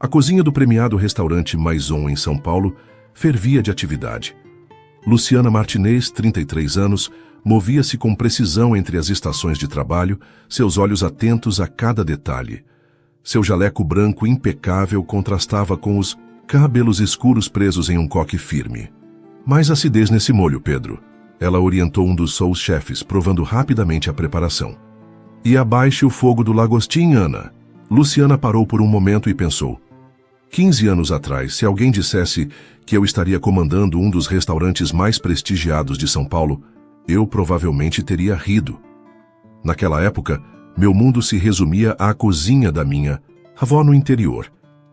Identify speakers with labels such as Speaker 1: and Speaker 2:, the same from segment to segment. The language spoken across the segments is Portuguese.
Speaker 1: A cozinha do premiado restaurante Maison em São Paulo fervia de atividade. Luciana Martinez, 33 anos, movia-se com precisão entre as estações de trabalho, seus olhos atentos a cada detalhe. Seu jaleco branco impecável contrastava com os cabelos escuros presos em um coque firme. Mais acidez nesse molho, Pedro. Ela orientou um dos sous-chefes, provando rapidamente a preparação. E abaixe o fogo do lagostim, Ana. Luciana parou por um momento e pensou. 15 anos atrás, se alguém dissesse que eu estaria comandando um dos restaurantes mais prestigiados de São Paulo, eu provavelmente teria rido. Naquela época, meu mundo se resumia à cozinha da minha avó no interior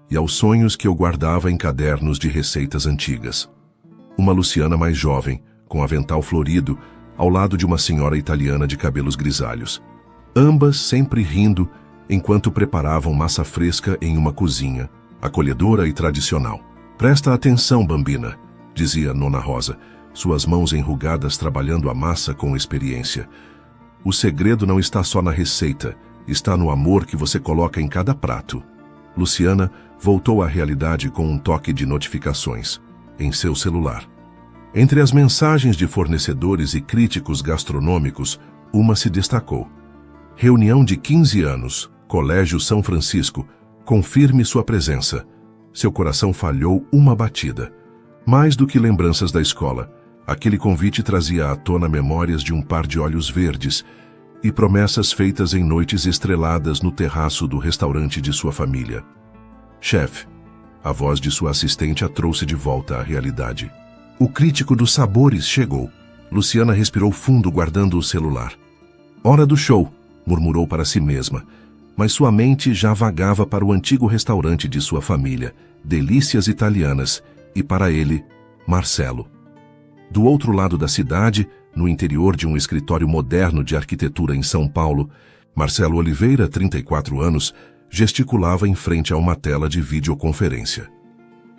Speaker 1: e aos sonhos que eu guardava em cadernos de receitas antigas. Uma Luciana mais jovem, com avental florido, ao lado de uma senhora italiana de cabelos grisalhos. Ambas sempre rindo enquanto preparavam massa fresca em uma cozinha, acolhedora e tradicional. Presta atenção, Bambina, dizia Nona Rosa, suas mãos enrugadas trabalhando a massa com experiência. O segredo não está só na receita, está no amor que você coloca em cada prato. Luciana voltou à realidade com um toque de notificações em seu celular. Entre as mensagens de fornecedores e críticos gastronômicos, uma se destacou. Reunião de 15 anos, Colégio São Francisco, confirme sua presença. Seu coração falhou uma batida. Mais do que lembranças da escola, aquele convite trazia à tona memórias de um par de olhos verdes e promessas feitas em noites estreladas no terraço do restaurante de sua família. Chefe, a voz de sua assistente a trouxe de volta à realidade. O crítico dos sabores chegou. Luciana respirou fundo, guardando o celular. Hora do show, murmurou para si mesma, mas sua mente já vagava para o antigo restaurante de sua família, Delícias Italianas, e para ele, Marcelo. Do outro lado da cidade, no interior de um escritório moderno de arquitetura em São Paulo, Marcelo Oliveira, 34 anos, gesticulava em frente a uma tela de videoconferência.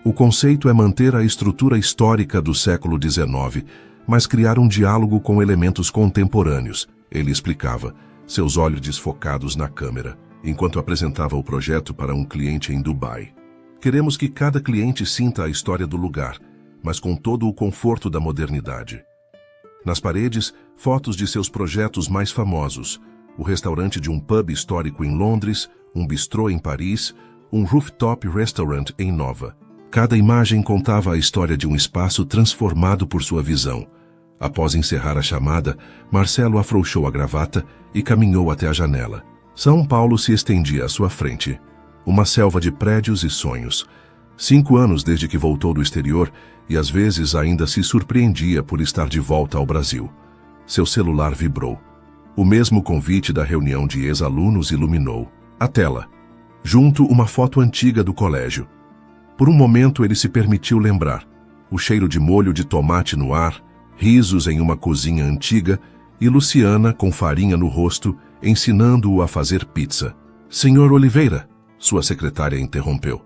Speaker 1: O conceito é manter a estrutura histórica do século XIX, mas criar um diálogo com elementos contemporâneos, ele explicava, seus olhos desfocados na câmera, enquanto apresentava o projeto para um cliente em Dubai. Queremos que cada cliente sinta a história do lugar, mas com todo o conforto da modernidade. Nas paredes, fotos de seus projetos mais famosos, o restaurante de um pub histórico em Londres, um bistrô em Paris, um rooftop restaurant em Nova. Cada imagem contava a história de um espaço transformado por sua visão. Após encerrar a chamada, Marcelo afrouxou a gravata e caminhou até a janela. São Paulo se estendia à sua frente. Uma selva de prédios e sonhos. 5 anos desde que voltou do exterior e às vezes ainda se surpreendia por estar de volta ao Brasil. Seu celular vibrou. O mesmo convite da reunião de ex-alunos iluminou a tela. Junto, uma foto antiga do colégio. Por um momento ele se permitiu lembrar. O cheiro de molho de tomate no ar, risos em uma cozinha antiga e Luciana, com farinha no rosto, ensinando-o a fazer pizza. Senhor Oliveira, sua secretária interrompeu.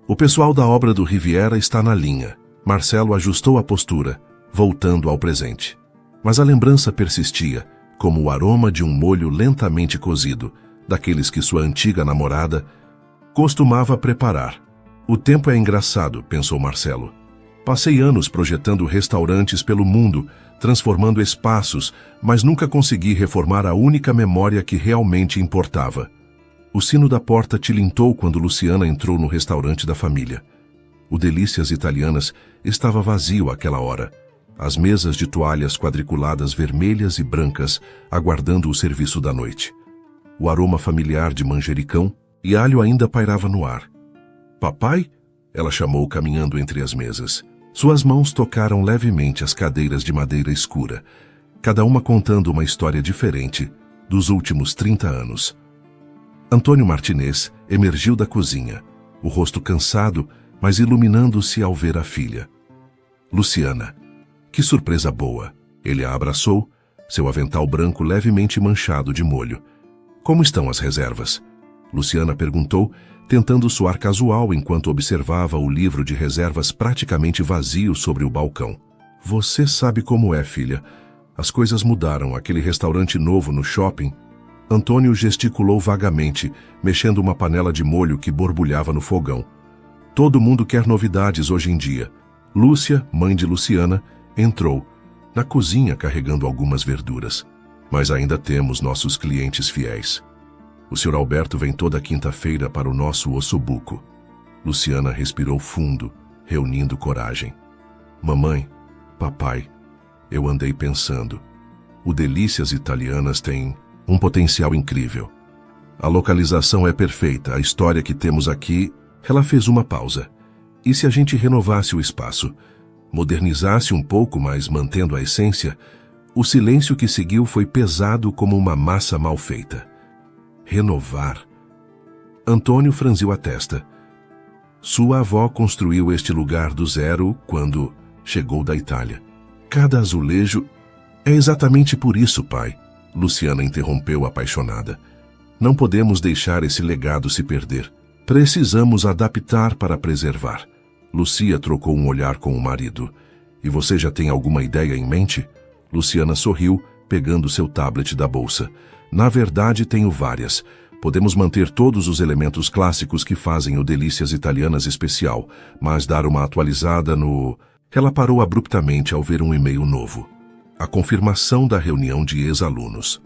Speaker 1: O pessoal da obra do Riviera está na linha. Marcelo ajustou a postura, voltando ao presente. Mas a lembrança persistia, como o aroma de um molho lentamente cozido, daqueles que sua antiga namorada costumava preparar. O tempo é engraçado, pensou Marcelo. Passei anos projetando restaurantes pelo mundo, transformando espaços, mas nunca consegui reformar a única memória que realmente importava. O sino da porta tilintou quando Luciana entrou no restaurante da família. O Delícias Italianas estava vazio àquela hora. As mesas de toalhas quadriculadas vermelhas e brancas, aguardando o serviço da noite. O aroma familiar de manjericão e alho ainda pairava no ar. Papai? Ela chamou caminhando entre as mesas. Suas mãos tocaram levemente as cadeiras de madeira escura, cada uma contando uma história diferente dos últimos 30 anos. Antônio Martinez emergiu da cozinha, o rosto cansado, mas iluminando-se ao ver a filha. Luciana. Que surpresa boa! Ele a abraçou, seu avental branco levemente manchado de molho. Como estão as reservas? Luciana perguntou, tentando soar casual enquanto observava o livro de reservas praticamente vazio sobre o balcão. Você sabe como é, filha. As coisas mudaram, aquele restaurante novo no shopping. Antônio gesticulou vagamente, mexendo uma panela de molho que borbulhava no fogão. Todo mundo quer novidades hoje em dia. Lúcia, mãe de Luciana, entrou na cozinha carregando algumas verduras. Mas ainda temos nossos clientes fiéis. O Sr. Alberto vem toda quinta-feira para o nosso ossobuco. Luciana respirou fundo, reunindo coragem. Mamãe, papai, eu andei pensando. O Delícias Italianas tem um potencial incrível. A localização é perfeita, a história que temos aqui... Ela fez uma pausa. E se a gente renovasse o espaço? Modernizasse um pouco, mas mantendo a essência? O silêncio que seguiu foi pesado como uma massa mal feita. Renovar. Antônio franziu a testa. Sua avó construiu este lugar do zero quando chegou da Itália. Cada azulejo... É exatamente por isso, pai. Luciana interrompeu apaixonada. Não podemos deixar esse legado se perder. Precisamos adaptar para preservar. Lucia trocou um olhar com o marido. E você já tem alguma ideia em mente? Luciana sorriu, pegando seu tablet da bolsa. Na verdade, tenho várias. Podemos manter todos os elementos clássicos que fazem o Delícias Italianas especial, mas dar uma atualizada no... Ela parou abruptamente ao ver um e-mail novo. A confirmação da reunião de ex-alunos.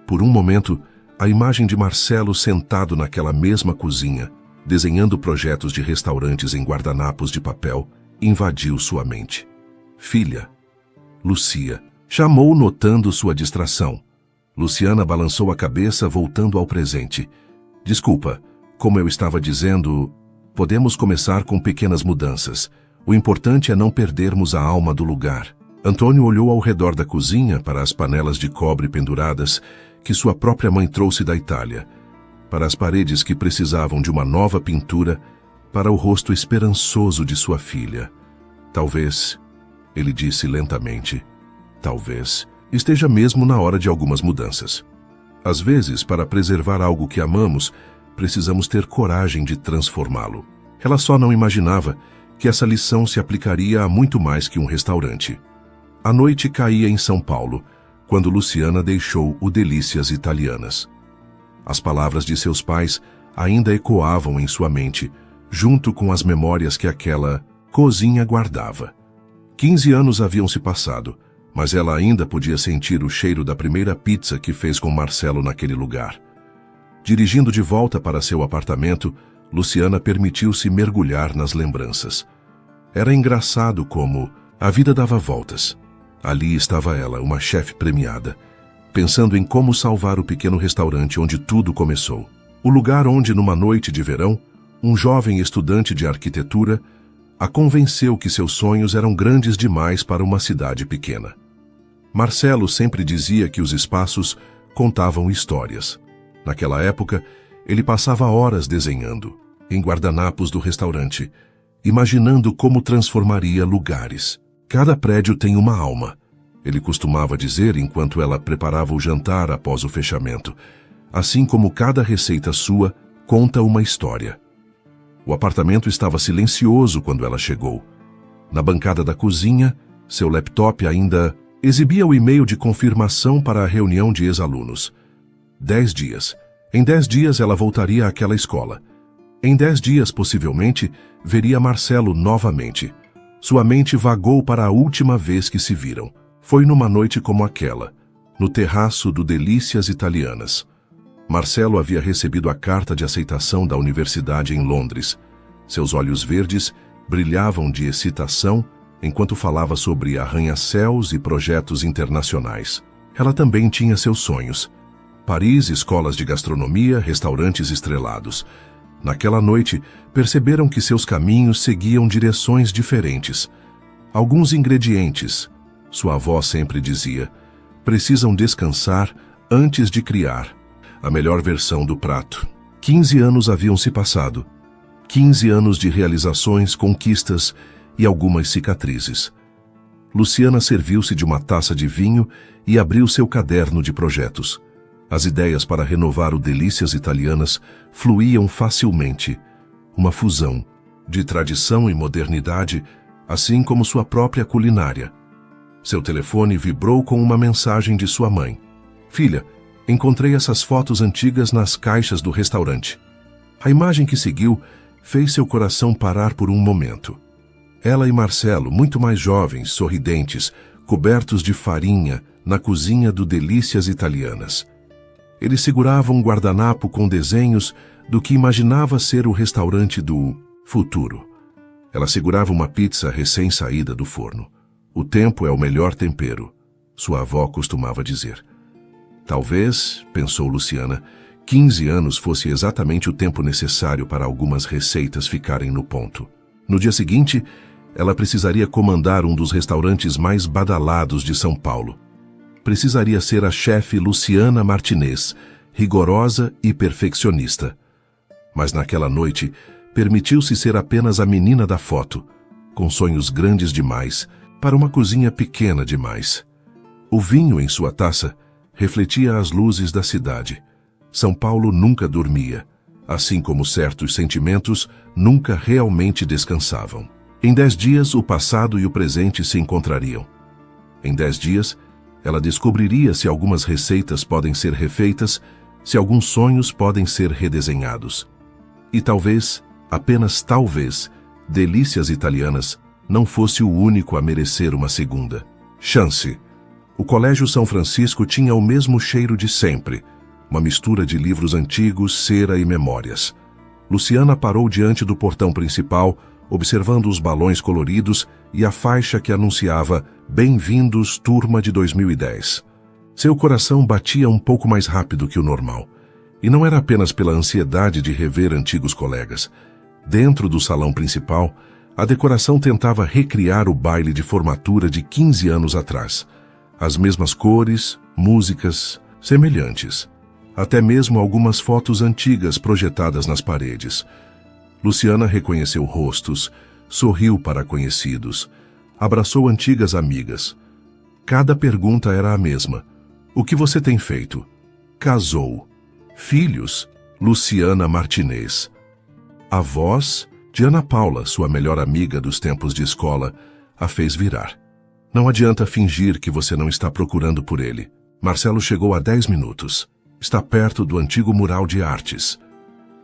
Speaker 1: Por um momento, a imagem de Marcelo sentado naquela mesma cozinha, desenhando projetos de restaurantes em guardanapos de papel, invadiu sua mente. Filha, Lucia, chamou notando sua distração. Luciana balançou a cabeça, voltando ao presente. Desculpa, como eu estava dizendo, podemos começar com pequenas mudanças. O importante é não perdermos a alma do lugar. Antônio olhou ao redor da cozinha para as panelas de cobre penduradas que sua própria mãe trouxe da Itália, para as paredes que precisavam de uma nova pintura, para o rosto esperançoso de sua filha. Talvez, ele disse lentamente, talvez esteja mesmo na hora de algumas mudanças. Às vezes, para preservar algo que amamos, precisamos ter coragem de transformá-lo. Ela só não imaginava que essa lição se aplicaria a muito mais que um restaurante. A noite caía em São Paulo, quando Luciana deixou o Delícias Italianas. As palavras de seus pais ainda ecoavam em sua mente, junto com as memórias que aquela cozinha guardava. 15 anos haviam se passado, mas ela ainda podia sentir o cheiro da primeira pizza que fez com Marcelo naquele lugar. Dirigindo de volta para seu apartamento, Luciana permitiu-se mergulhar nas lembranças. Era engraçado como a vida dava voltas. Ali estava ela, uma chefe premiada, pensando em como salvar o pequeno restaurante onde tudo começou. O lugar onde, numa noite de verão, um jovem estudante de arquitetura a convenceu que seus sonhos eram grandes demais para uma cidade pequena. Marcelo sempre dizia que os espaços contavam histórias. Naquela época, ele passava horas desenhando, em guardanapos do restaurante, imaginando como transformaria lugares. Cada prédio tem uma alma, ele costumava dizer enquanto ela preparava o jantar após o fechamento. Assim como cada receita sua conta uma história. O apartamento estava silencioso quando ela chegou. Na bancada da cozinha, seu laptop ainda exibia o e-mail de confirmação para a reunião de ex-alunos. 10 dias. Em 10 dias ela voltaria àquela escola. Em 10 dias, possivelmente, veria Marcelo novamente. Sua mente vagou para a última vez que se viram. Foi numa noite como aquela, no terraço do Delícias Italianas. Marcelo havia recebido a carta de aceitação da universidade em Londres. Seus olhos verdes brilhavam de excitação enquanto falava sobre arranha-céus e projetos internacionais. Ela também tinha seus sonhos. Paris, escolas de gastronomia, restaurantes estrelados. Naquela noite, perceberam que seus caminhos seguiam direções diferentes. Alguns ingredientes, sua avó sempre dizia, precisam descansar antes de criar a melhor versão do prato. 15 anos haviam se passado. 15 anos de realizações, conquistas e algumas cicatrizes. Luciana serviu-se de uma taça de vinho e abriu seu caderno de projetos. As ideias para renovar o Delícias Italianas fluíam facilmente. Uma fusão de tradição e modernidade, assim como sua própria culinária. Seu telefone vibrou com uma mensagem de sua mãe. Filha, encontrei essas fotos antigas nas caixas do restaurante. A imagem que seguiu fez seu coração parar por um momento. Ela e Marcelo, muito mais jovens, sorridentes, cobertos de farinha, na cozinha do Delícias Italianas. Eles seguravam um guardanapo com desenhos do que imaginava ser o restaurante do futuro. Ela segurava uma pizza recém-saída do forno. O tempo é o melhor tempero, sua avó costumava dizer. Talvez, pensou Luciana, 15 anos fosse exatamente o tempo necessário para algumas receitas ficarem no ponto. No dia seguinte, ela precisaria comandar um dos restaurantes mais badalados de São Paulo. Precisaria ser a chefe Luciana Martinez, rigorosa e perfeccionista. Mas naquela noite, permitiu-se ser apenas a menina da foto, com sonhos grandes demais, para uma cozinha pequena demais. O vinho em sua taça refletia as luzes da cidade. São Paulo nunca dormia, assim como certos sentimentos nunca realmente descansavam. Em 10 dias, o passado e o presente se encontrariam. Em 10 dias, ela descobriria se algumas receitas podem ser refeitas, se alguns sonhos podem ser redesenhados. E talvez, apenas talvez, Delícias Italianas não fosse o único a merecer uma segunda chance. O Colégio São Francisco tinha o mesmo cheiro de sempre, uma mistura de livros antigos, cera e memórias. Luciana parou diante do portão principal, observando os balões coloridos e a faixa que anunciava Bem-vindos, turma de 2010. Seu coração batia um pouco mais rápido que o normal. E não era apenas pela ansiedade de rever antigos colegas. Dentro do salão principal, a decoração tentava recriar o baile de formatura de 15 anos atrás. As mesmas cores, músicas, semelhantes. Até mesmo algumas fotos antigas projetadas nas paredes. Luciana reconheceu rostos, sorriu para conhecidos, abraçou antigas amigas. Cada pergunta era a mesma. O que você tem feito? Casou. Filhos? Luciana Martinez. A voz de Ana Paula, sua melhor amiga dos tempos de escola, a fez virar. Não adianta fingir que você não está procurando por ele. Marcelo chegou há 10 minutos. Está perto do antigo mural de artes.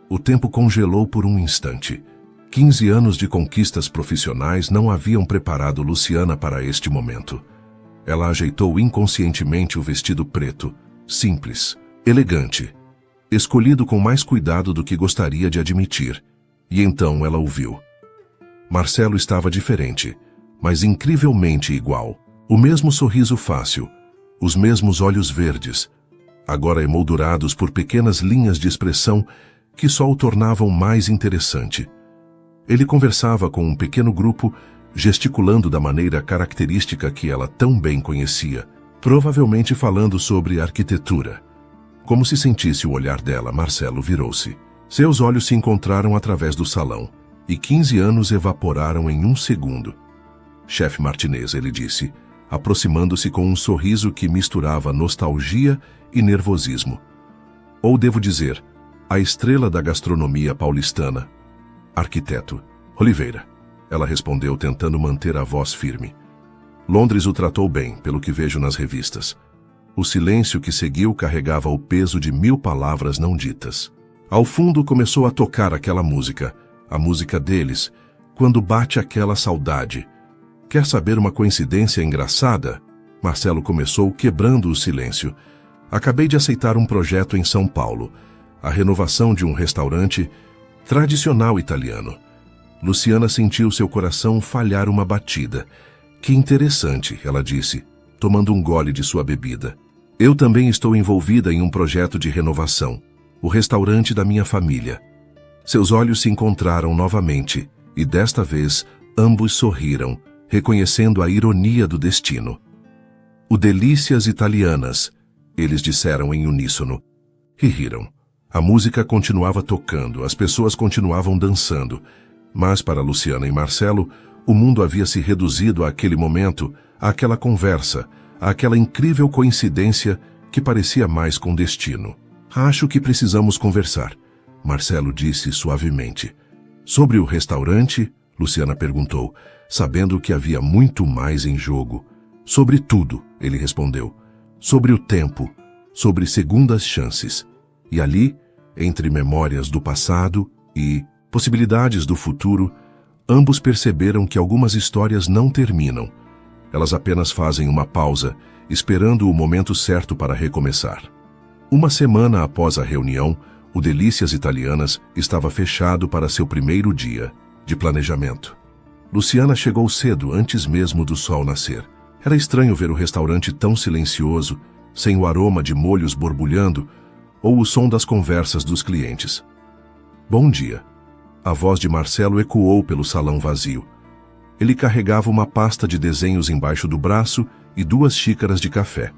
Speaker 1: O tempo congelou por um instante. 15 anos de conquistas profissionais não haviam preparado Luciana para este momento. Ela ajeitou inconscientemente o vestido preto, simples, elegante, escolhido com mais cuidado do que gostaria de admitir. E então ela o viu. Marcelo estava diferente, mas incrivelmente igual. O mesmo sorriso fácil, os mesmos olhos verdes, agora emoldurados por pequenas linhas de expressão que só o tornavam mais interessante. Ele conversava com um pequeno grupo, gesticulando da maneira característica que ela tão bem conhecia, provavelmente falando sobre arquitetura. Como se sentisse o olhar dela, Marcelo virou-se. Seus olhos se encontraram através do salão, e 15 anos evaporaram em um segundo. Chefe Martinez, ele disse, aproximando-se com um sorriso que misturava nostalgia e nervosismo. Ou devo dizer, a estrela da gastronomia paulistana. Arquiteto. Oliveira. Ela respondeu, tentando manter a voz firme. Londres o tratou bem, pelo que vejo nas revistas. O silêncio que seguiu carregava o peso de 1000 palavras não ditas. Ao fundo começou a tocar aquela música, a música deles, quando bate aquela saudade. Quer saber uma coincidência engraçada? Marcelo começou, quebrando o silêncio. Acabei de aceitar um projeto em São Paulo. A renovação de um restaurante tradicional italiano. Luciana sentiu seu coração falhar uma batida. Que interessante, ela disse, tomando um gole de sua bebida. Eu também estou envolvida em um projeto de renovação. O restaurante da minha família. Seus olhos se encontraram novamente, e desta vez ambos sorriram, reconhecendo a ironia do destino. O Delícias Italianas, eles disseram em uníssono, e riram. A música continuava tocando, as pessoas continuavam dançando, mas para Luciana e Marcelo, o mundo havia se reduzido àquele momento, àquela conversa, àquela incrível coincidência que parecia mais com destino. Acho que precisamos conversar, Marcelo disse suavemente. Sobre o restaurante? Luciana perguntou, sabendo que havia muito mais em jogo. Sobre tudo, ele respondeu. Sobre o tempo, sobre segundas chances. E ali, entre memórias do passado e possibilidades do futuro, ambos perceberam que algumas histórias não terminam. Elas apenas fazem uma pausa, esperando o momento certo para recomeçar. Uma semana após a reunião, o Delícias Italianas estava fechado para seu primeiro dia de planejamento. Luciana chegou cedo, antes mesmo do sol nascer. Era estranho ver o restaurante tão silencioso, sem o aroma de molhos borbulhando ou o som das conversas dos clientes. Bom dia. A voz de Marcelo ecoou pelo salão vazio. Ele carregava uma pasta de desenhos embaixo do braço e 2 xícaras de café.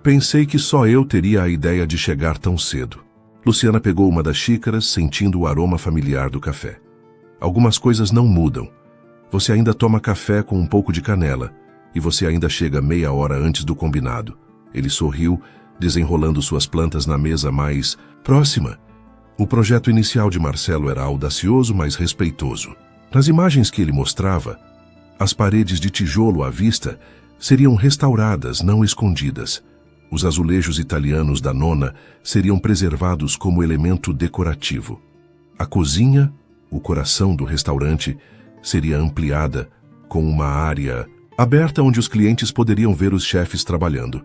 Speaker 1: Pensei que só eu teria a ideia de chegar tão cedo. Luciana pegou uma das xícaras, sentindo o aroma familiar do café. Algumas coisas não mudam. Você ainda toma café com um pouco de canela, e você ainda chega meia hora antes do combinado. Ele sorriu, desenrolando suas plantas na mesa mais próxima. O projeto inicial de Marcelo era audacioso, mas respeitoso. Nas imagens que ele mostrava, as paredes de tijolo à vista seriam restauradas, não escondidas. Os azulejos italianos da nona seriam preservados como elemento decorativo. A cozinha, o coração do restaurante, seria ampliada com uma área aberta onde os clientes poderiam ver os chefes trabalhando.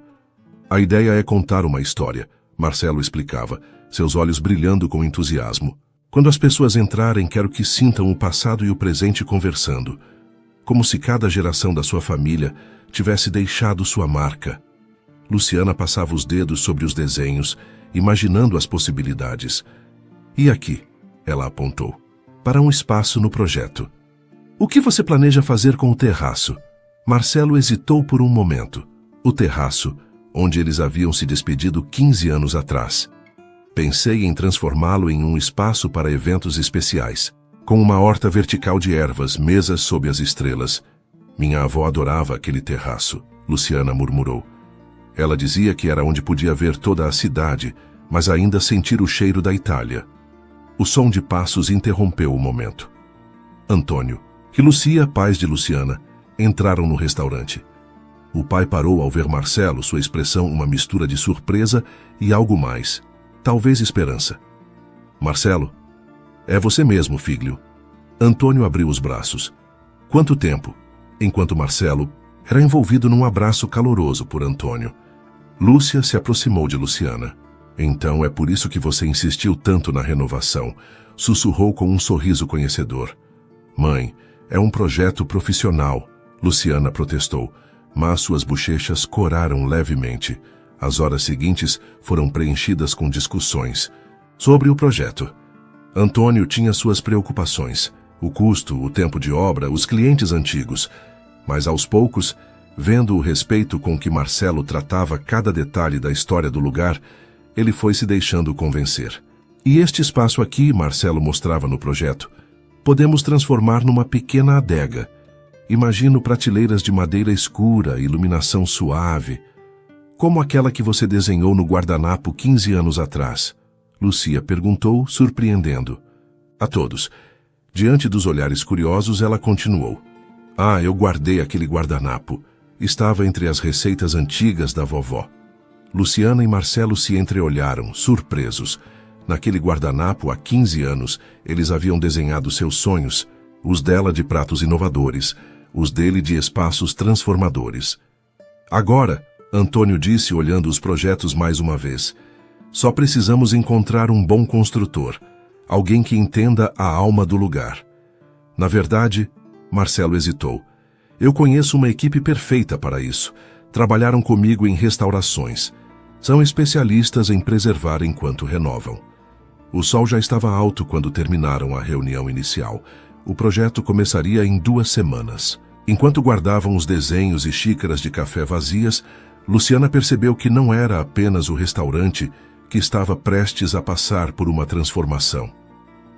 Speaker 1: A ideia é contar uma história, Marcelo explicava, seus olhos brilhando com entusiasmo. Quando as pessoas entrarem, quero que sintam o passado e o presente conversando, como se cada geração da sua família tivesse deixado sua marca. Luciana passava os dedos sobre os desenhos, imaginando as possibilidades. E aqui, ela apontou, para um espaço no projeto. O que você planeja fazer com o terraço? Marcelo hesitou por um momento. O terraço, onde eles haviam se despedido 15 anos atrás. Pensei em transformá-lo em um espaço para eventos especiais, com uma horta vertical de ervas, mesas sob as estrelas. Minha avó adorava aquele terraço, Luciana murmurou. Ela dizia que era onde podia ver toda a cidade, mas ainda sentir o cheiro da Itália. O som de passos interrompeu o momento. Antônio e Lucia, pais de Luciana, entraram no restaurante. O pai parou ao ver Marcelo, sua expressão uma mistura de surpresa e algo mais, talvez esperança. Marcelo, é você mesmo, filho. Antônio abriu os braços. Quanto tempo? Enquanto Marcelo era envolvido num abraço caloroso por Antônio. Lúcia se aproximou de Luciana. Então é por isso que você insistiu tanto na renovação, sussurrou com um sorriso conhecedor. Mãe, é um projeto profissional, Luciana protestou, mas suas bochechas coraram levemente. As horas seguintes foram preenchidas com discussões sobre o projeto. Antônio tinha suas preocupações, o custo, o tempo de obra, os clientes antigos, mas aos poucos, vendo o respeito com que Marcelo tratava cada detalhe da história do lugar, ele foi se deixando convencer. E este espaço aqui, Marcelo mostrava no projeto, podemos transformar numa pequena adega. Imagino prateleiras de madeira escura, iluminação suave, como aquela que você desenhou no guardanapo 15 anos atrás. Lucia perguntou, surpreendendo. A todos. Diante dos olhares curiosos, ela continuou. Ah, eu guardei aquele guardanapo. Estava entre as receitas antigas da vovó. Luciana e Marcelo se entreolharam, surpresos. Naquele guardanapo, há 15 anos, eles haviam desenhado seus sonhos, os dela de pratos inovadores, os dele de espaços transformadores. Agora, Antônio disse olhando os projetos mais uma vez, só precisamos encontrar um bom construtor, alguém que entenda a alma do lugar. Na verdade, Marcelo hesitou. Eu conheço uma equipe perfeita para isso. Trabalharam comigo em restaurações. São especialistas em preservar enquanto renovam. O sol já estava alto quando terminaram a reunião inicial. O projeto começaria em 2 semanas. Enquanto guardavam os desenhos e xícaras de café vazias, Luciana percebeu que não era apenas o restaurante que estava prestes a passar por uma transformação.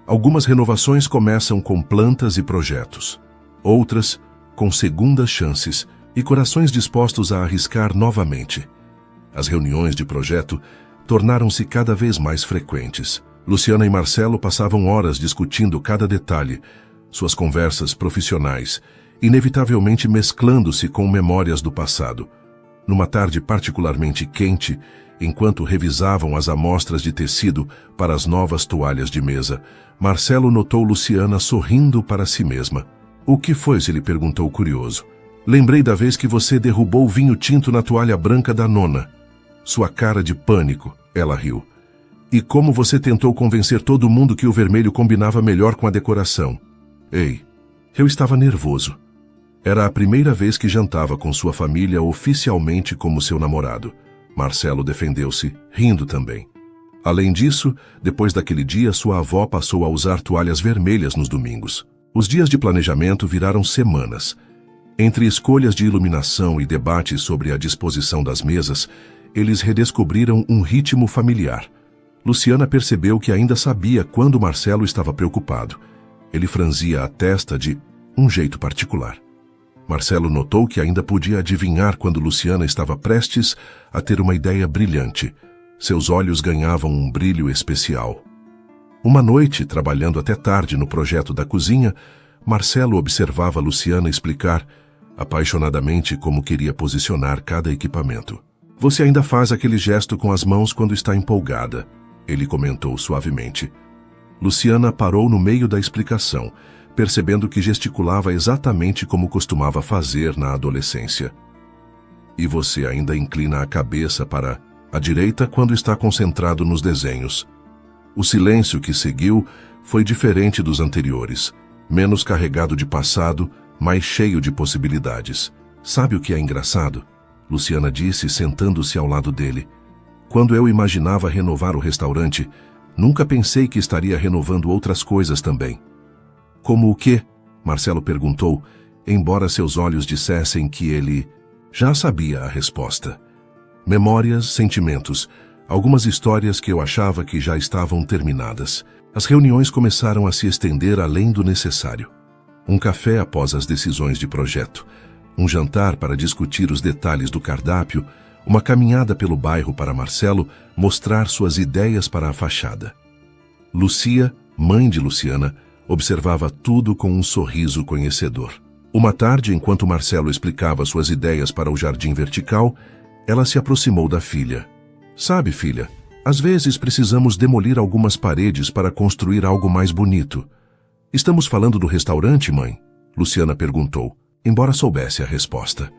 Speaker 1: Algumas renovações começam com plantas e projetos. Outras, com segundas chances e corações dispostos a arriscar novamente. As reuniões de projeto tornaram-se cada vez mais frequentes. Luciana e Marcelo passavam horas discutindo cada detalhe, suas conversas profissionais, inevitavelmente mesclando-se com memórias do passado. Numa tarde particularmente quente, Enquanto revisavam as amostras de tecido para as novas toalhas de mesa, Marcelo notou Luciana sorrindo para si mesma. O que foi? Ele perguntou curioso. Lembrei da vez que você derrubou o vinho tinto na toalha branca da nona. Sua cara de pânico, ela riu. E como você tentou convencer todo mundo que o vermelho combinava melhor com a decoração. Ei, eu estava nervoso. Era a primeira vez que jantava com sua família oficialmente como seu namorado. Marcelo defendeu-se, rindo também. Além disso, depois daquele dia, sua avó passou a usar toalhas vermelhas nos domingos. Os dias de planejamento viraram semanas. Entre escolhas de iluminação e debates sobre a disposição das mesas, eles redescobriram um ritmo familiar. Luciana percebeu que ainda sabia quando Marcelo estava preocupado. Ele franzia a testa de um jeito particular. Marcelo notou que ainda podia adivinhar quando Luciana estava prestes a ter uma ideia brilhante. Seus olhos ganhavam um brilho especial. Uma noite, trabalhando até tarde no projeto da cozinha, Marcelo observava Luciana explicar apaixonadamente como queria posicionar cada equipamento. Você ainda faz aquele gesto com as mãos quando está empolgada, ele comentou suavemente. Luciana parou no meio da explicação, percebendo que gesticulava exatamente como costumava fazer na adolescência. E você ainda inclina a cabeça para a direita quando está concentrado nos desenhos. O silêncio que seguiu foi diferente dos anteriores, menos carregado de passado, mais cheio de possibilidades. Sabe o que é engraçado? Luciana disse, sentando-se ao lado dele. Quando eu imaginava renovar o restaurante, nunca pensei que estaria renovando outras coisas também. Como o quê? Marcelo perguntou, embora seus olhos dissessem que ele já sabia a resposta. Memórias, sentimentos, algumas histórias que eu achava que já estavam terminadas. As reuniões começaram a se estender além do necessário. Um café após as decisões de projeto, um jantar para discutir os detalhes do cardápio, uma caminhada pelo bairro para Marcelo mostrar suas ideias para a fachada. Lúcia, mãe de Luciana, observava tudo com um sorriso conhecedor. Uma tarde, enquanto Marcelo explicava suas ideias para o jardim vertical, ela se aproximou da filha. Sabe, filha, às vezes precisamos demolir algumas paredes para construir algo mais bonito. Estamos falando do restaurante, mãe? Luciana perguntou, embora soubesse a resposta.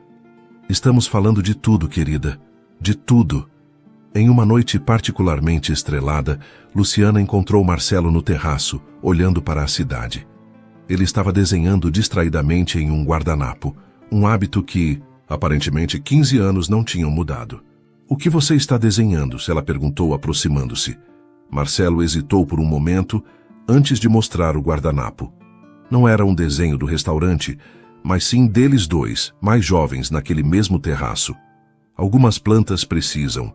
Speaker 1: Estamos falando de tudo, querida. De tudo. Em uma noite particularmente estrelada, Luciana encontrou Marcelo no terraço, olhando para a cidade. Ele estava desenhando distraidamente em um guardanapo, um hábito que, aparentemente, 15 anos não tinham mudado. O que você está desenhando? Ela perguntou, aproximando-se. Marcelo hesitou por um momento, antes de mostrar o guardanapo. Não era um desenho do restaurante, mas sim deles dois, mais jovens, naquele mesmo terraço. Algumas plantas precisam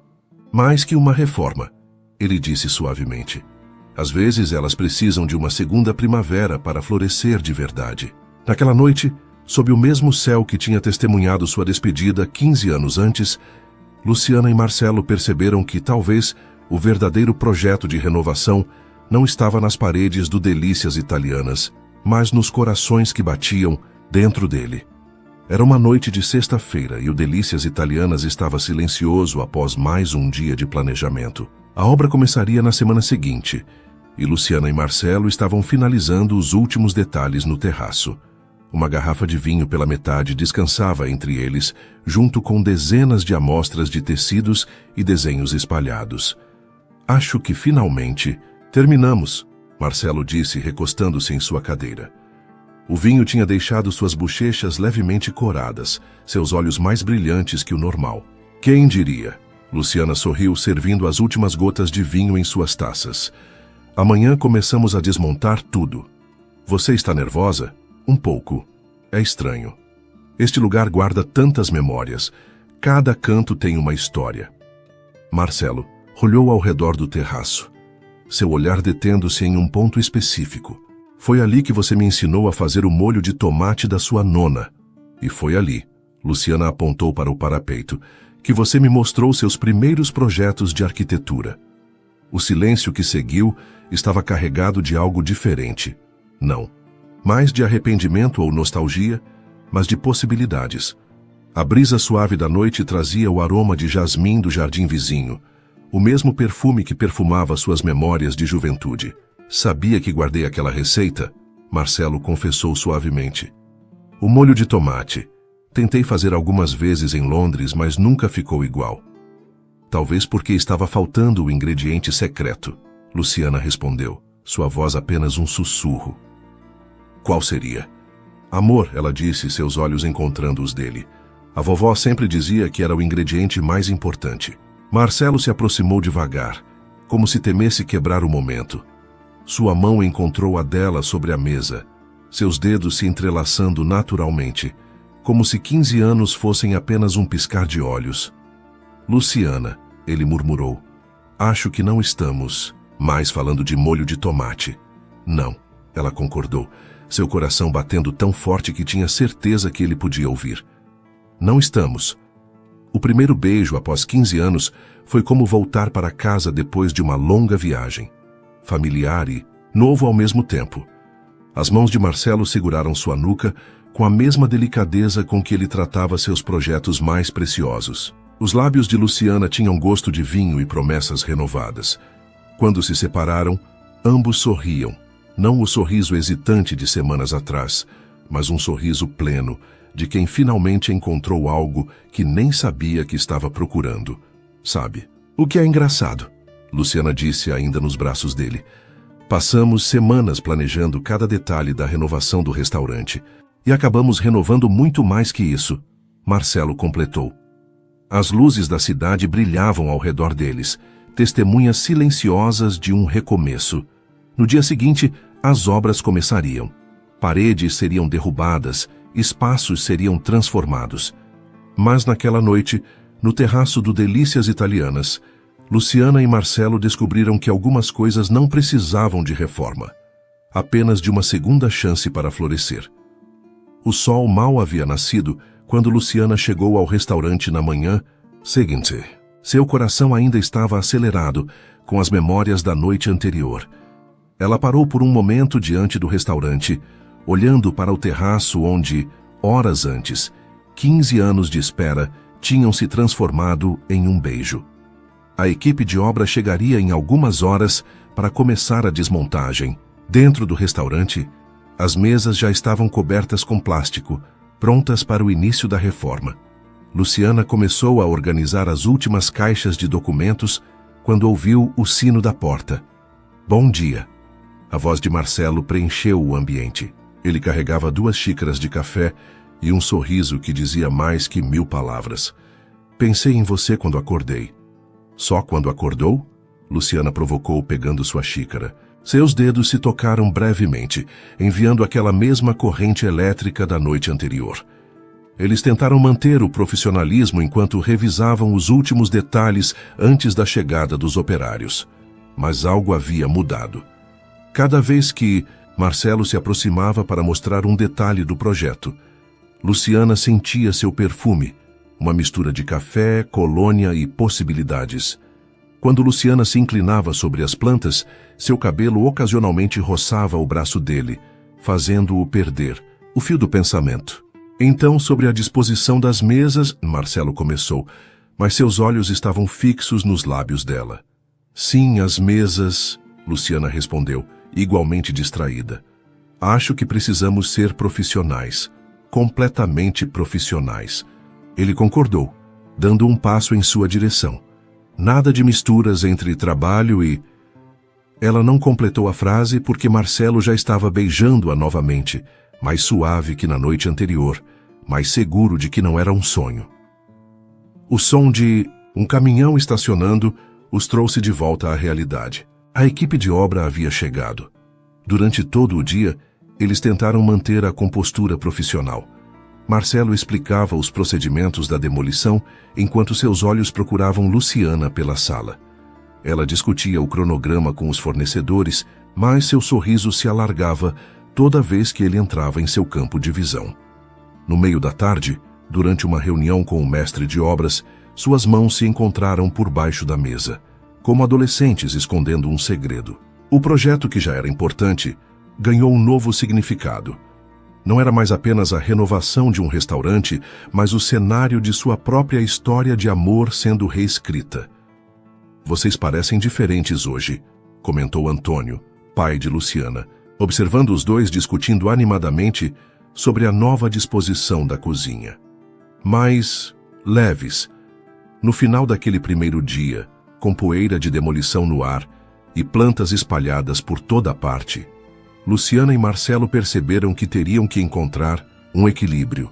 Speaker 1: mais que uma reforma, ele disse suavemente. Às vezes elas precisam de uma segunda primavera para florescer de verdade. Naquela noite, sob o mesmo céu que tinha testemunhado sua despedida 15 anos antes, Luciana e Marcelo perceberam que talvez o verdadeiro projeto de renovação não estava nas paredes do Delícias Italianas, mas nos corações que batiam dentro dele. Era uma noite de sexta-feira e o Delícias Italianas estava silencioso após mais um dia de planejamento. A obra começaria na semana seguinte, e Luciana e Marcelo estavam finalizando os últimos detalhes no terraço. Uma garrafa de vinho pela metade descansava entre eles, junto com dezenas de amostras de tecidos e desenhos espalhados. Acho que finalmente terminamos, Marcelo disse, recostando-se em sua cadeira. O vinho tinha deixado suas bochechas levemente coradas, seus olhos mais brilhantes que o normal. Quem diria? Luciana sorriu, servindo as últimas gotas de vinho em suas taças. Amanhã começamos a desmontar tudo. Você está nervosa? Um pouco. É estranho. Este lugar guarda tantas memórias. Cada canto tem uma história. Marcelo olhou ao redor do terraço, seu olhar detendo-se em um ponto específico. Foi ali que você me ensinou a fazer o molho de tomate da sua nona. E foi ali, Luciana apontou para o parapeito, que você me mostrou seus primeiros projetos de arquitetura. O silêncio que seguiu estava carregado de algo diferente. Não, mais de arrependimento ou nostalgia, mas de possibilidades. A brisa suave da noite trazia o aroma de jasmim do jardim vizinho, O mesmo perfume que perfumava suas memórias de juventude. Sabia que guardei aquela receita? Marcelo confessou suavemente. O molho de tomate. Tentei fazer algumas vezes em Londres, mas nunca ficou igual. Talvez porque estava faltando o ingrediente secreto. Luciana respondeu, sua voz apenas um sussurro. Qual seria? Amor, ela disse, seus olhos encontrando os dele. A vovó sempre dizia que era o ingrediente mais importante. Marcelo se aproximou devagar, como se temesse quebrar o momento. Sua mão encontrou a dela sobre a mesa, seus dedos se entrelaçando naturalmente, como se 15 anos fossem apenas um piscar de olhos. Luciana, ele murmurou, acho que não estamos mais falando de molho de tomate. Não, ela concordou, seu coração batendo tão forte que tinha certeza que ele podia ouvir. Não estamos. O primeiro beijo após 15 anos foi como voltar para casa depois de uma longa viagem. Familiar e novo ao mesmo tempo. As mãos de Marcelo seguraram sua nuca com a mesma delicadeza com que ele tratava seus projetos mais preciosos. Os lábios de Luciana tinham gosto de vinho e promessas renovadas. Quando se separaram, ambos sorriam. Não o sorriso hesitante de semanas atrás, mas um sorriso pleno, de quem finalmente encontrou algo que nem sabia que estava procurando. Sabe? O que é engraçado, Luciana disse ainda nos braços dele. Passamos semanas planejando cada detalhe da renovação do restaurante e acabamos renovando muito mais que isso, Marcelo completou. As luzes da cidade brilhavam ao redor deles, testemunhas silenciosas de um recomeço. No dia seguinte, as obras começariam. Paredes seriam derrubadas, espaços seriam transformados. Mas naquela noite, no terraço do Delícias Italianas, Luciana e Marcelo descobriram que algumas coisas não precisavam de reforma, apenas de uma segunda chance para florescer. O sol mal havia nascido quando Luciana chegou ao restaurante na manhã seguinte. Seu coração ainda estava acelerado com as memórias da noite anterior. Ela parou por um momento diante do restaurante, olhando para o terraço onde, horas antes, 15 anos de espera tinham se transformado em um beijo. A equipe de obra chegaria em algumas horas para começar a desmontagem. Dentro do restaurante, as mesas já estavam cobertas com plástico, prontas para o início da reforma. Luciana começou a organizar as últimas caixas de documentos quando ouviu o sino da porta. Bom dia. A voz de Marcelo preencheu o ambiente. Ele carregava 2 xícaras de café e um sorriso que dizia mais que 1000 palavras. Pensei em você quando acordei. Só quando acordou? Luciana provocou pegando sua xícara. Seus dedos se tocaram brevemente, enviando aquela mesma corrente elétrica da noite anterior. Eles tentaram manter o profissionalismo enquanto revisavam os últimos detalhes antes da chegada dos operários. Mas algo havia mudado. Cada vez que Marcelo se aproximava para mostrar um detalhe do projeto, Luciana sentia seu perfume, uma mistura de café, colônia e possibilidades. Quando Luciana se inclinava sobre as plantas, seu cabelo ocasionalmente roçava o braço dele, fazendo-o perder o fio do pensamento. Então, sobre a disposição das mesas, Marcelo começou, mas seus olhos estavam fixos nos lábios dela. Sim, as mesas, Luciana respondeu, igualmente distraída. Acho que precisamos ser profissionais, completamente profissionais. Ele concordou, dando um passo em sua direção. Nada de misturas entre trabalho e... Ela não completou a frase porque Marcelo já estava beijando-a novamente, mais suave que na noite anterior, mais seguro de que não era um sonho. O som de um caminhão estacionando os trouxe de volta à realidade. A equipe de obra havia chegado. Durante todo o dia, eles tentaram manter a compostura profissional. Marcelo explicava os procedimentos da demolição enquanto seus olhos procuravam Luciana pela sala. Ela discutia o cronograma com os fornecedores, mas seu sorriso se alargava toda vez que ele entrava em seu campo de visão. No meio da tarde, durante uma reunião com o mestre de obras, suas mãos se encontraram por baixo da mesa, como adolescentes escondendo um segredo. O projeto, que já era importante, ganhou um novo significado. Não era mais apenas a renovação de um restaurante, mas o cenário de sua própria história de amor sendo reescrita. Vocês parecem diferentes hoje, comentou Antônio, pai de Luciana, observando os dois discutindo animadamente sobre a nova disposição da cozinha. Mais leves. No final daquele primeiro dia, com poeira de demolição no ar e plantas espalhadas por toda a parte, Luciana e Marcelo perceberam que teriam que encontrar um equilíbrio.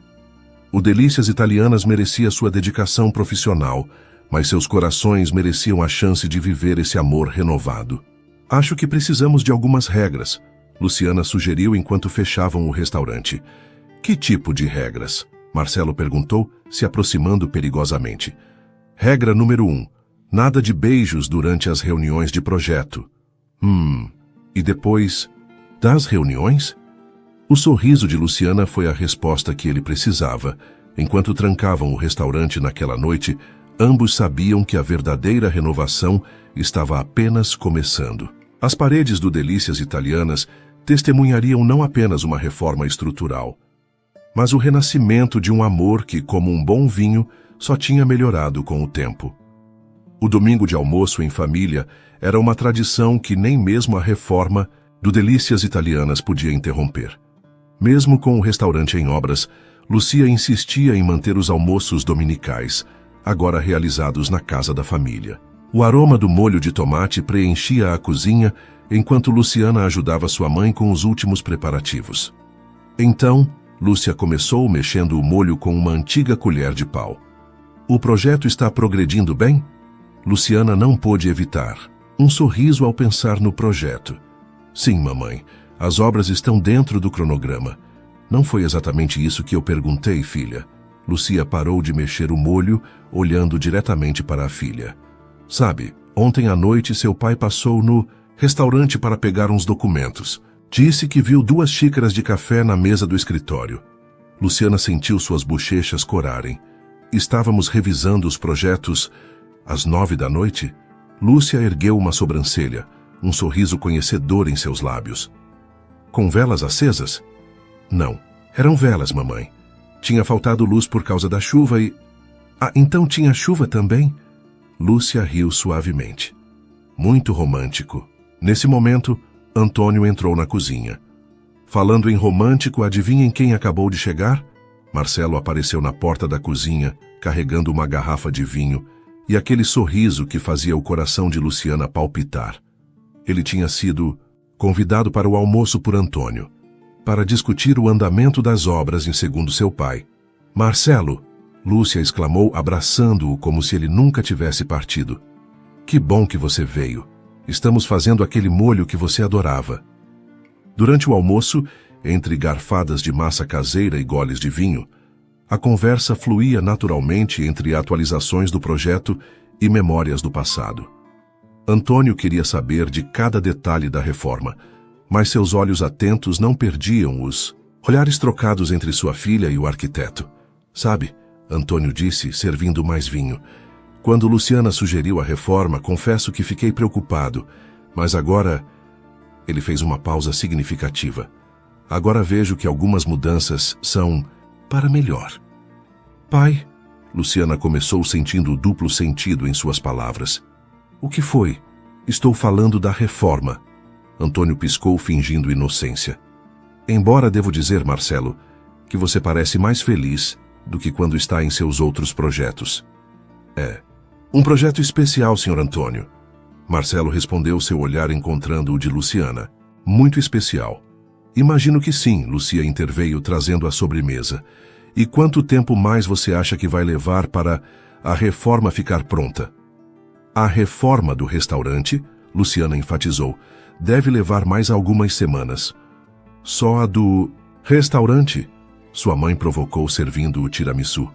Speaker 1: O Delícias Italianas merecia sua dedicação profissional, mas seus corações mereciam a chance de viver esse amor renovado. Acho que precisamos de algumas regras, Luciana sugeriu enquanto fechavam o restaurante. Que tipo de regras? Marcelo perguntou, se aproximando perigosamente. Regra número 1. Nada de beijos durante as reuniões de projeto. E depois das reuniões? O sorriso de Luciana foi a resposta que ele precisava. Enquanto trancavam o restaurante naquela noite, ambos sabiam que a verdadeira renovação estava apenas começando. As paredes do Delícias Italianas testemunhariam não apenas uma reforma estrutural, mas o renascimento de um amor que, como um bom vinho, só tinha melhorado com o tempo. O domingo de almoço em família era uma tradição que nem mesmo a reforma do Delícias Italianas podia interromper. Mesmo com o restaurante em obras, Lucia insistia em manter os almoços dominicais, agora realizados na casa da família. O aroma do molho de tomate preenchia a cozinha, enquanto Luciana ajudava sua mãe com os últimos preparativos. Então, Lúcia começou mexendo o molho com uma antiga colher de pau. O projeto está progredindo bem? Luciana não pôde evitar um sorriso ao pensar no projeto. Sim, mamãe, as obras estão dentro do cronograma. Não foi exatamente isso que eu perguntei, filha. Lucia parou de mexer o molho, olhando diretamente para a filha. Sabe, ontem à noite seu pai passou no restaurante para pegar uns documentos. Disse que viu 2 xícaras de café na mesa do escritório. Luciana sentiu suas bochechas corarem. Estávamos revisando os projetos às 9 da noite? Lúcia ergueu uma sobrancelha, um sorriso conhecedor em seus lábios. Com velas acesas? Não, eram velas, mamãe. Tinha faltado luz por causa da chuva e... Ah, então tinha chuva também? Lúcia riu suavemente. Muito romântico. Nesse momento, Antônio entrou na cozinha. Falando em romântico, adivinhem quem acabou de chegar? Marcelo apareceu na porta da cozinha, carregando uma garrafa de vinho e aquele sorriso que fazia o coração de Luciana palpitar. Ele tinha sido convidado para o almoço por Antônio, para discutir o andamento das obras segundo seu pai. Marcelo! Lúcia exclamou, abraçando-o como se ele nunca tivesse partido. Que bom que você veio. Estamos fazendo aquele molho que você adorava. Durante o almoço, entre garfadas de massa caseira e goles de vinho, a conversa fluía naturalmente entre atualizações do projeto e memórias do passado. Antônio queria saber de cada detalhe da reforma, mas seus olhos atentos não perdiam os olhares trocados entre sua filha e o arquiteto. Sabe, Antônio disse, servindo mais vinho. Quando Luciana sugeriu a reforma, confesso que fiquei preocupado, mas agora... Ele fez uma pausa significativa. Agora vejo que algumas mudanças são para melhor. Pai, Luciana começou sentindo o duplo sentido em suas palavras. O que foi? Estou falando da reforma. Antônio piscou fingindo inocência. Embora devo dizer, Marcelo, que você parece mais feliz do que quando está em seus outros projetos. É. Um projeto especial, Sr. Antônio. Marcelo respondeu, seu olhar encontrando o de Luciana. Muito especial. Imagino que sim, Lucia interveio trazendo a sobremesa. E quanto tempo mais você acha que vai levar para a reforma ficar pronta? A reforma do restaurante, Luciana enfatizou, deve levar mais algumas semanas. Só a do restaurante? Sua mãe provocou servindo o tiramisu.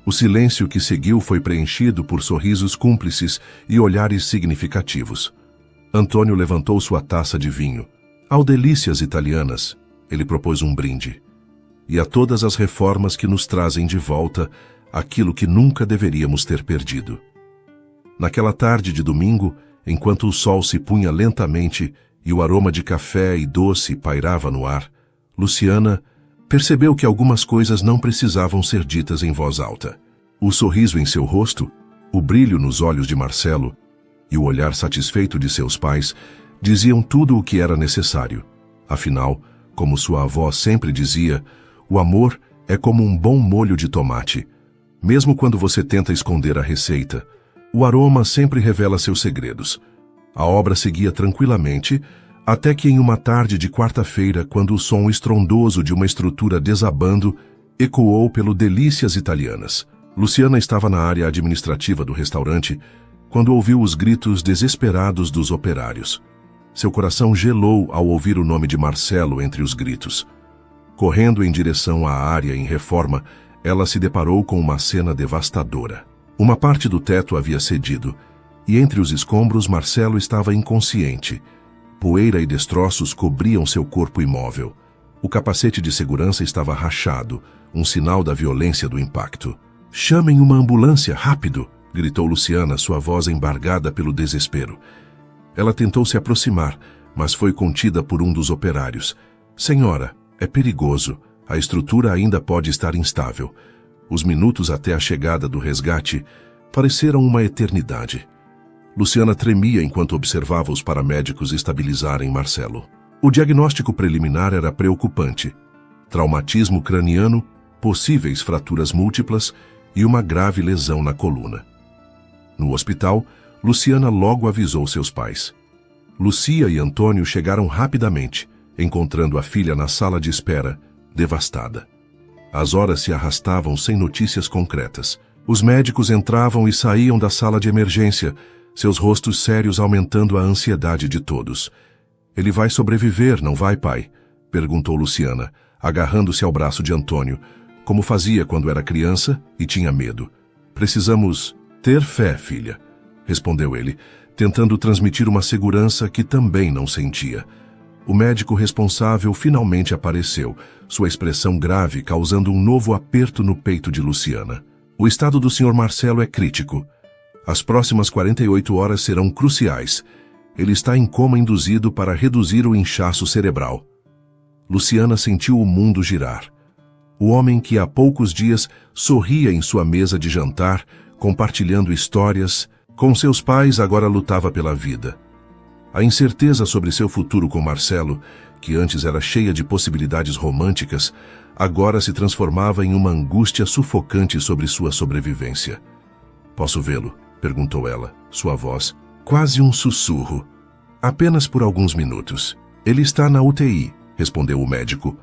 Speaker 1: O silêncio que seguiu foi preenchido por sorrisos cúmplices e olhares significativos. Antônio levantou sua taça de vinho. Ao Delícias Italianas, ele propôs um brinde. E a todas as reformas que nos trazem de volta aquilo que nunca deveríamos ter perdido. Naquela tarde de domingo, enquanto o sol se punha lentamente e o aroma de café e doce pairava no ar, Luciana percebeu que algumas coisas não precisavam ser ditas em voz alta. O sorriso em seu rosto, o brilho nos olhos de Marcelo, e o olhar satisfeito de seus pais diziam tudo o que era necessário. Afinal, como sua avó sempre dizia, o amor é como um bom molho de tomate. Mesmo quando você tenta esconder a receita, o aroma sempre revela seus segredos. A obra seguia tranquilamente, até que em uma tarde de quarta-feira, quando o som estrondoso de uma estrutura desabando ecoou pelo Delícias Italianas. Luciana estava na área administrativa do restaurante quando ouviu os gritos desesperados dos operários. Seu coração gelou ao ouvir o nome de Marcelo entre os gritos. Correndo em direção à área em reforma, ela se deparou com uma cena devastadora. Uma parte do teto havia cedido, e entre os escombros Marcelo estava inconsciente. Poeira e destroços cobriam seu corpo imóvel. O capacete de segurança estava rachado, um sinal da violência do impacto. "Chamem uma ambulância, rápido!" gritou Luciana, sua voz embargada pelo desespero. Ela tentou se aproximar, mas foi contida por um dos operários. "Senhora, é perigoso. A estrutura ainda pode estar instável." Os minutos até a chegada do resgate pareceram uma eternidade. Luciana tremia enquanto observava os paramédicos estabilizarem Marcelo. O diagnóstico preliminar era preocupante. Traumatismo craniano, possíveis fraturas múltiplas e uma grave lesão na coluna. No hospital, Luciana logo avisou seus pais. Lucia e Antônio chegaram rapidamente, encontrando a filha na sala de espera, devastada. As horas se arrastavam sem notícias concretas. Os médicos entravam e saíam da sala de emergência, seus rostos sérios aumentando a ansiedade de todos. "Ele vai sobreviver, não vai, pai?" perguntou Luciana, agarrando-se ao braço de Antônio, como fazia quando era criança e tinha medo. "Precisamos ter fé, filha", respondeu ele, tentando transmitir uma segurança que também não sentia. O médico responsável finalmente apareceu, sua expressão grave causando um novo aperto no peito de Luciana. "O estado do Sr. Marcelo é crítico. As próximas 48 horas serão cruciais. Ele está em coma induzido para reduzir o inchaço cerebral." Luciana sentiu o mundo girar. O homem que há poucos dias sorria em sua mesa de jantar, compartilhando histórias, com seus pais agora lutava pela vida. A incerteza sobre seu futuro com Marcelo, que antes era cheia de possibilidades românticas, agora se transformava em uma angústia sufocante sobre sua sobrevivência. "Posso vê-lo?" perguntou ela, sua voz quase um sussurro. "Apenas por alguns minutos. Ele está na UTI", respondeu o médico.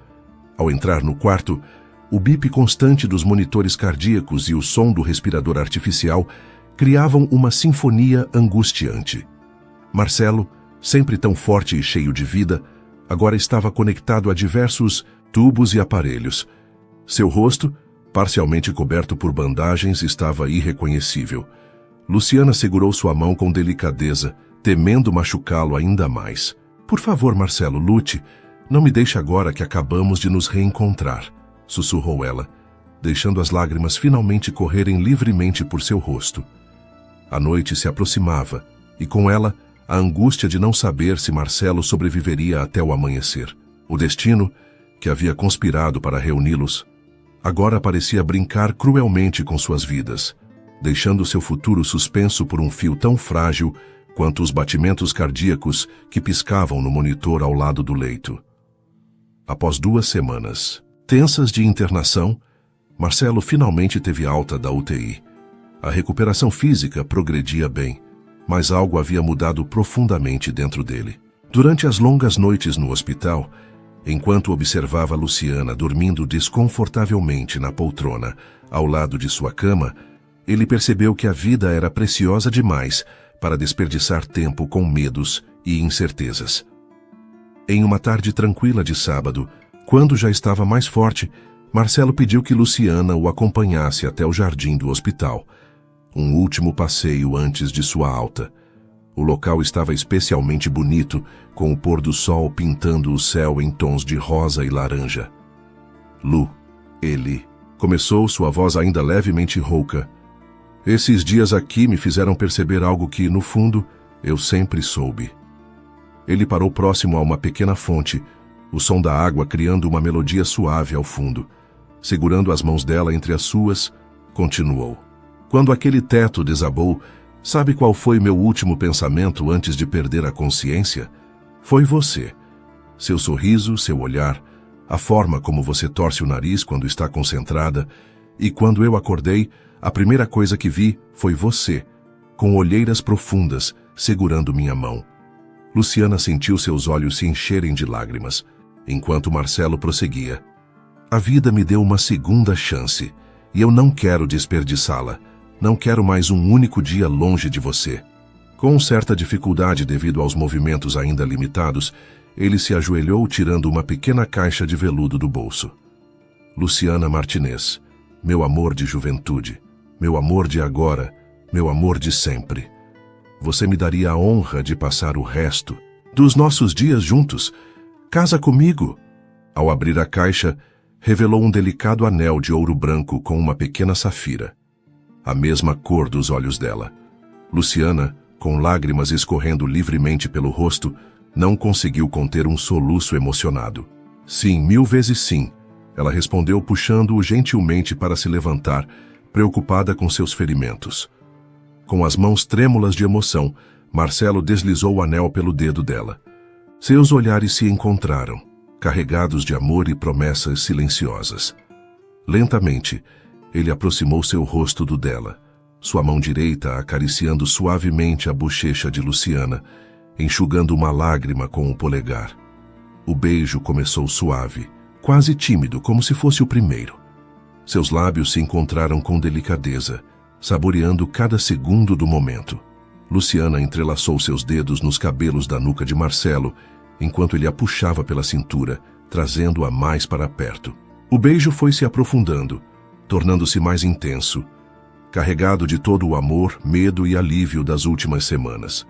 Speaker 1: Ao entrar no quarto, o bip constante dos monitores cardíacos e o som do respirador artificial criavam uma sinfonia angustiante. Marcelo, sempre tão forte e cheio de vida, agora estava conectado a diversos tubos e aparelhos. Seu rosto, parcialmente coberto por bandagens, estava irreconhecível. Luciana segurou sua mão com delicadeza, temendo machucá-lo ainda mais. "Por favor, Marcelo, lute. Não me deixe agora que acabamos de nos reencontrar", sussurrou ela, deixando as lágrimas finalmente correrem livremente por seu rosto. A noite se aproximava, e com ela, a angústia de não saber se Marcelo sobreviveria até o amanhecer. O destino, que havia conspirado para reuni-los, agora parecia brincar cruelmente com suas vidas, deixando seu futuro suspenso por um fio tão frágil quanto os batimentos cardíacos que piscavam no monitor ao lado do leito. Após 2 semanas tensas de internação, Marcelo finalmente teve alta da UTI. A recuperação física progredia bem, mas algo havia mudado profundamente dentro dele. Durante as longas noites no hospital, enquanto observava Luciana dormindo desconfortavelmente na poltrona ao lado de sua cama, ele percebeu que a vida era preciosa demais para desperdiçar tempo com medos e incertezas. Em uma tarde tranquila de sábado, quando já estava mais forte, Marcelo pediu que Luciana o acompanhasse até o jardim do hospital. Um último passeio antes de sua alta. O local estava especialmente bonito, com o pôr do sol pintando o céu em tons de rosa e laranja. "Lu, ele..." começou, sua voz ainda levemente rouca. "Esses dias aqui me fizeram perceber algo que, no fundo, eu sempre soube." Ele parou próximo a uma pequena fonte, o som da água criando uma melodia suave ao fundo. Segurando as mãos dela entre as suas, continuou. "Quando aquele teto desabou, Sabe qual foi meu último pensamento antes de perder a consciência? Foi você. Seu sorriso, seu olhar, a forma como você torce o nariz quando está concentrada. E quando eu acordei, a primeira coisa que vi foi você, com olheiras profundas, segurando minha mão. Luciana sentiu seus olhos se encherem de lágrimas, enquanto Marcelo prosseguia. A vida me deu uma segunda chance, e eu não quero desperdiçá-la. Não quero mais um único dia longe de você. Com certa dificuldade devido aos movimentos ainda limitados, ele se ajoelhou tirando uma pequena caixa de veludo do bolso. Luciana Martinez, meu amor de juventude, meu amor de agora, meu amor de sempre. Você me daria a honra de passar o resto dos nossos dias juntos. Casa comigo. Ao abrir a caixa, revelou um delicado anel de ouro branco com uma pequena safira. A mesma cor dos olhos dela. Luciana, com lágrimas escorrendo livremente pelo rosto, não conseguiu conter um soluço emocionado. Sim, 1000 vezes sim, ela respondeu puxando-o gentilmente para se levantar, preocupada com seus ferimentos. Com as mãos trêmulas de emoção, Marcelo deslizou o anel pelo dedo dela. Seus olhares se encontraram, carregados de amor e promessas silenciosas. Lentamente, ele aproximou seu rosto do dela, sua mão direita acariciando suavemente a bochecha de Luciana, enxugando uma lágrima com o polegar. O beijo começou suave, quase tímido, como se fosse o primeiro. Seus lábios se encontraram com delicadeza, saboreando cada segundo do momento. Luciana entrelaçou seus dedos nos cabelos da nuca de Marcelo, enquanto ele a puxava pela cintura, trazendo-a mais para perto. O beijo foi se aprofundando, tornando-se mais intenso, carregado de todo o amor, medo e alívio das últimas semanas.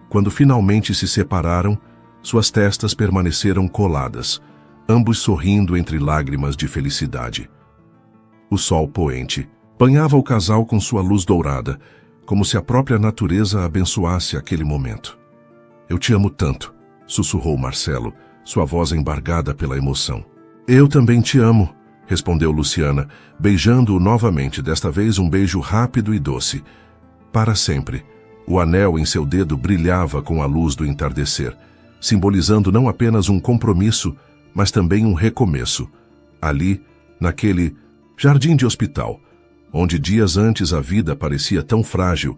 Speaker 1: Quando finalmente se separaram, suas testas permaneceram coladas, ambos sorrindo entre lágrimas de felicidade. O sol poente banhava o casal com sua luz dourada, como se a própria natureza abençoasse aquele momento. Eu te amo tanto, sussurrou Marcelo, sua voz embargada pela emoção. Eu também te amo, respondeu Luciana, beijando-o novamente, desta vez um beijo rápido e doce. Para sempre. O anel em seu dedo brilhava com a luz do entardecer, simbolizando não apenas um compromisso, mas também um recomeço. Ali, naquele jardim de hospital, onde dias antes a vida parecia tão frágil,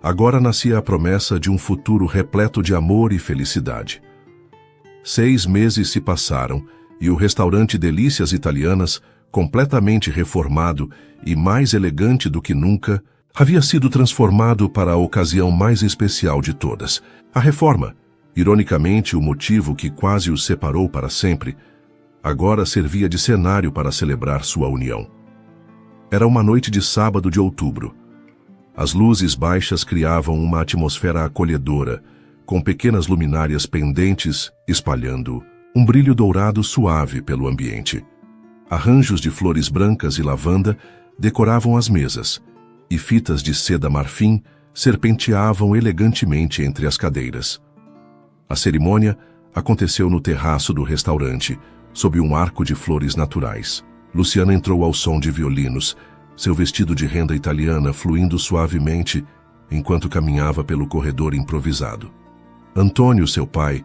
Speaker 1: agora nascia a promessa de um futuro repleto de amor e felicidade. 6 meses se passaram, e o restaurante Delícias Italianas, completamente reformado e mais elegante do que nunca, havia sido transformado para a ocasião mais especial de todas. A reforma, ironicamente o motivo que quase os separou para sempre, agora servia de cenário para celebrar sua união. Era uma noite de sábado de outubro. As luzes baixas criavam uma atmosfera acolhedora, com pequenas luminárias pendentes espalhando um brilho dourado suave pelo ambiente. Arranjos de flores brancas e lavanda decoravam as mesas, e fitas de seda marfim serpenteavam elegantemente entre as cadeiras. A cerimônia aconteceu no terraço do restaurante, sob um arco de flores naturais. Luciana entrou ao som de violinos, seu vestido de renda italiana fluindo suavemente enquanto caminhava pelo corredor improvisado. Antônio, seu pai,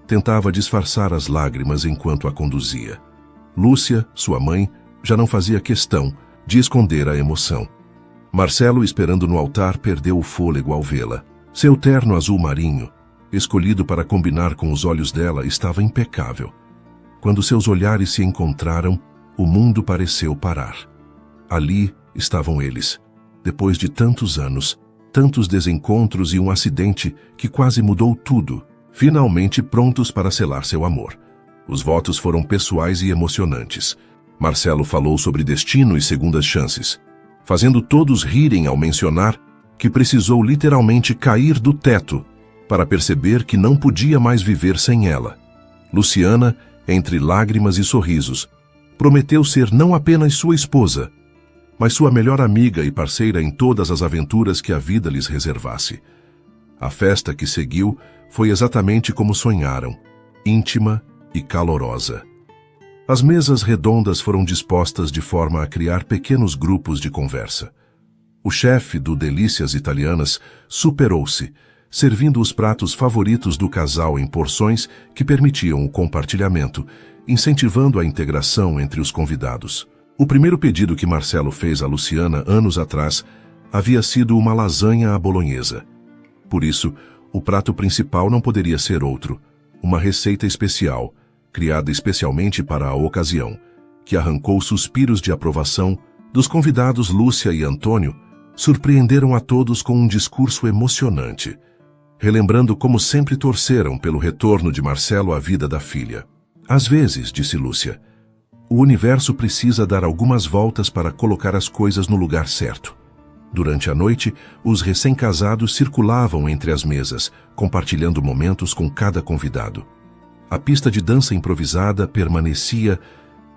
Speaker 1: tentava disfarçar as lágrimas enquanto a conduzia. Lúcia, sua mãe, já não fazia questão de esconder a emoção. Marcelo, esperando no altar, perdeu o fôlego ao vê-la. Seu terno azul marinho, escolhido para combinar com os olhos dela, estava impecável. Quando seus olhares se encontraram, o mundo pareceu parar. Ali estavam eles, depois de tantos anos, tantos desencontros e um acidente que quase mudou tudo, finalmente prontos para selar seu amor. Os votos foram pessoais e emocionantes. Marcelo falou sobre destino e segundas chances, fazendo todos rirem ao mencionar que precisou literalmente cair do teto para perceber que não podia mais viver sem ela. Luciana, entre lágrimas e sorrisos, prometeu ser não apenas sua esposa, mas sua melhor amiga e parceira em todas as aventuras que a vida lhes reservasse. A festa que seguiu foi exatamente como sonharam, íntima e calorosa. As mesas redondas foram dispostas de forma a criar pequenos grupos de conversa. O chefe do Delícias Italianas superou-se, servindo os pratos favoritos do casal em porções que permitiam o compartilhamento, incentivando a integração entre os convidados. O primeiro pedido que Marcelo fez a Luciana anos atrás havia sido uma lasanha à bolonhesa. Por isso, o prato principal não poderia ser outro, uma receita especial, criada especialmente para a ocasião, que arrancou suspiros de aprovação dos convidados Lúcia e Antônio, surpreenderam a todos com um discurso emocionante, relembrando como sempre torceram pelo retorno de Marcelo à vida da filha. Às vezes, disse Lúcia, o universo precisa dar algumas voltas para colocar as coisas no lugar certo. Durante a noite, os recém-casados circulavam entre as mesas, compartilhando momentos com cada convidado. A pista de dança improvisada permanecia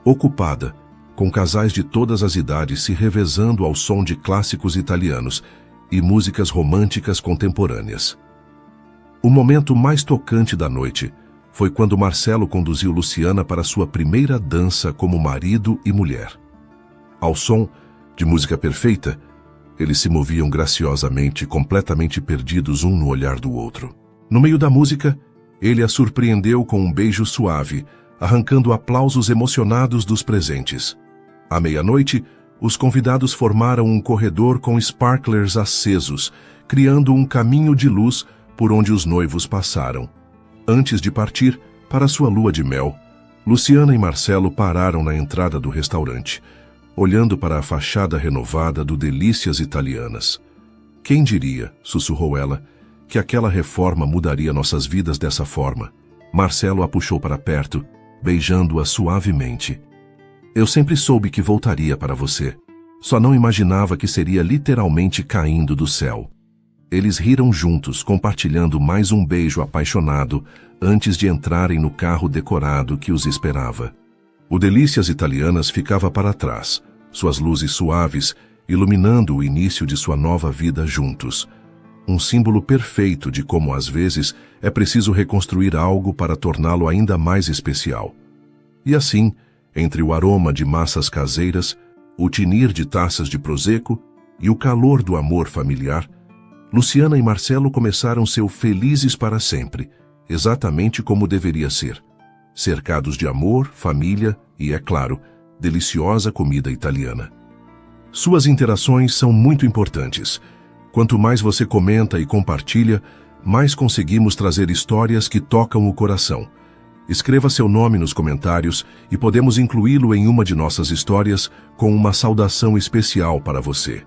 Speaker 1: ocupada, com casais de todas as idades se revezando ao som de clássicos italianos e músicas românticas contemporâneas. O momento mais tocante da noite foi quando Marcelo conduziu Luciana para sua primeira dança como marido e mulher. Ao som de música perfeita, eles se moviam graciosamente, completamente perdidos um no olhar do outro. No meio da música, ele a surpreendeu com um beijo suave, arrancando aplausos emocionados dos presentes. À meia-noite, os convidados formaram um corredor com sparklers acesos, criando um caminho de luz por onde os noivos passaram. Antes de partir para sua lua de mel, Luciana e Marcelo pararam na entrada do restaurante, olhando para a fachada renovada do Delícias Italianas. Quem diria, sussurrou ela, que aquela reforma mudaria nossas vidas dessa forma? Marcelo a puxou para perto, beijando-a suavemente. Eu sempre soube que voltaria para você. Só não imaginava que seria literalmente caindo do céu. Eles riram juntos, compartilhando mais um beijo apaixonado antes de entrarem no carro decorado que os esperava. O Delícias Italianas ficava para trás, suas luzes suaves iluminando o início de sua nova vida juntos. Um símbolo perfeito de como, às vezes, é preciso reconstruir algo para torná-lo ainda mais especial. E assim, entre o aroma de massas caseiras, o tinir de taças de prosecco e o calor do amor familiar, Luciana e Marcelo começaram seu felizes para sempre, exatamente como deveria ser, cercados de amor, família e, é claro, deliciosa comida italiana. Suas interações são muito importantes. Quanto mais você comenta e compartilha, mais conseguimos trazer histórias que tocam o coração. Escreva seu nome nos comentários e podemos incluí-lo em uma de nossas histórias com uma saudação especial para você.